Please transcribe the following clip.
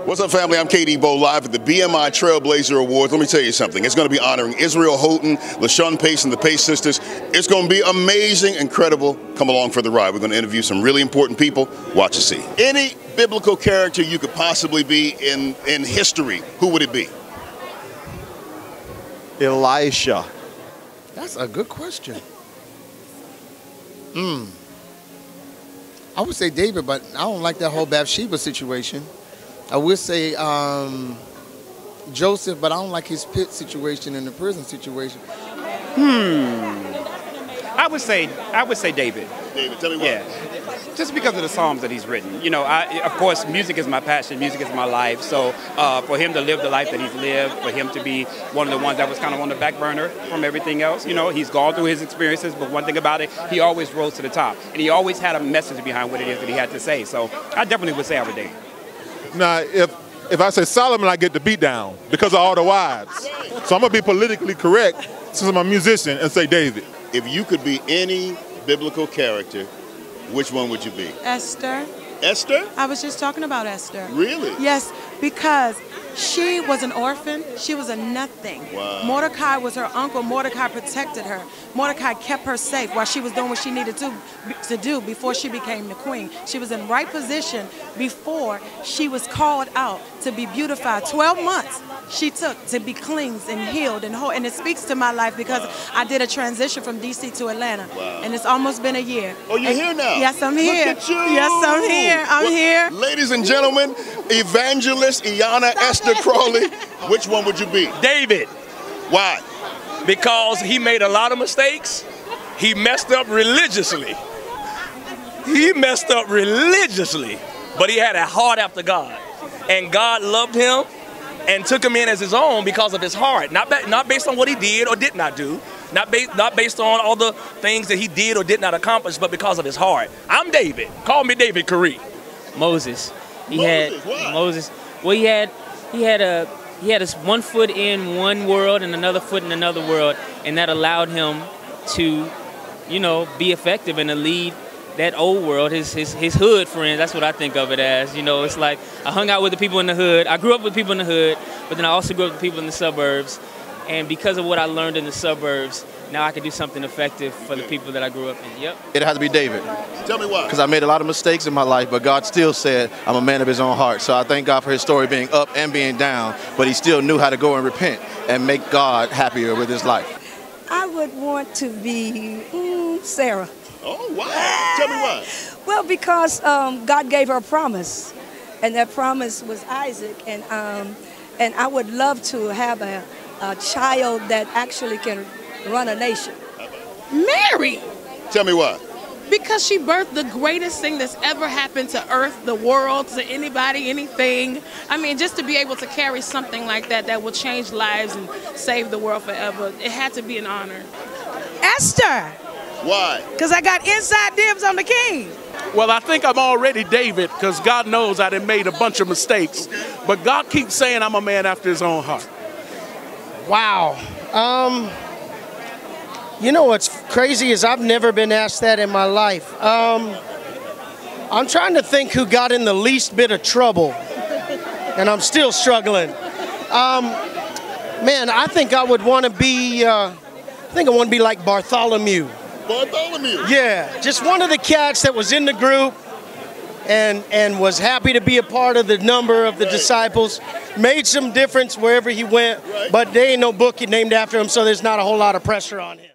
What's up, family? I'm KD Bowe, live at the BMI Trailblazer Awards. Let me tell you something. It's going to be honoring Israel Houghton, LaShawn Pace, and the Pace sisters. It's going to be amazing, incredible. Come along for the ride. We're going to interview some really important people. Watch and see. Any biblical character you could possibly be in history, who would it be? Elisha. That's a good question. I would say David, but I don't like that whole Bathsheba situation. I would say Joseph, but I don't like his pit situation and the prison situation. I would say David. David, tell me why. Yeah, just because of the Psalms that he's written. You know, of course, music is my passion. Music is my life. So for him to live the life that he's lived, for him to be one of the ones that was kind of on the back burner from everything else, you know, he's gone through his experiences. But one thing about it, he always rose to the top, and he always had a message behind what it is that he had to say. So I definitely would say I would David. Now, if I say Solomon, I get the beat down because of all the wives. So I'm going to be politically correct since I'm a musician and say David. If you could be any biblical character, which one would you be? Esther. Esther? I was just talking about Esther. Really? Yes, because she was an orphan. She was a nothing. Wow. Mordecai was her uncle. Mordecai protected her. Mordecai kept her safe while she was doing what she needed to do before she became the queen. She was in right position before she was called out to be beautified. 12 months she took to be cleansed and healed and whole. And it speaks to my life because I did a transition from D.C. to Atlanta. Wow. And it's almost been a year. Oh, you're here now? Yes, I'm here. Look at you. Yes, I'm here. I'm here. Ladies and gentlemen, evangelist Iana Esther Crawley, which one would you be? David. Why? Because he made a lot of mistakes. He messed up religiously. But he had a heart after God. And God loved him and took him in as his own because of his heart. Not based on what he did or did not do. Not based on all the things that he did or did not accomplish, but because of his heart. I'm David. Call me David Curry. Moses. Why? Moses. Well, he had one foot in one world and another foot in another world, and that allowed him to, you know, be effective and to lead that old world, his hood friends. That's what I think of it as. You know, it's like I hung out with the people in the hood. I grew up with people in the hood, but then I also grew up with people in the suburbs. And because of what I learned in the suburbs, now I can do something effective for the people that I grew up in. Yep. It has to be David. Tell me why. Because I made a lot of mistakes in my life, but God still said I'm a man of his own heart. So I thank God for his story being up and being down, but he still knew how to go and repent and make God happier with his life. I would want to be Sarah. Oh, why? Tell me why. Well, because God gave her a promise, and that promise was Isaac, and I would love to have a child that actually can run a nation. Mary. Tell me why. Because she birthed the greatest thing that's ever happened to earth, the world, to anybody, anything. I mean, just to be able to carry something like that will change lives and save the world forever, it had to be an honor. Esther. Why? Because I got inside dibs on the king. Well, I think I'm already David because God knows I done made a bunch of mistakes. But God keeps saying I'm a man after his own heart. Wow. You know what's crazy is I've never been asked that in my life. I'm trying to think who got in the least bit of trouble, and I'm still struggling. Man, I think I would want to be, I want to be like Bartholomew. Bartholomew? Yeah, just one of the cats that was in the group and was happy to be a part of the number of the disciples. Made some difference wherever he went, but there ain't no book named after him, so there's not a whole lot of pressure on him.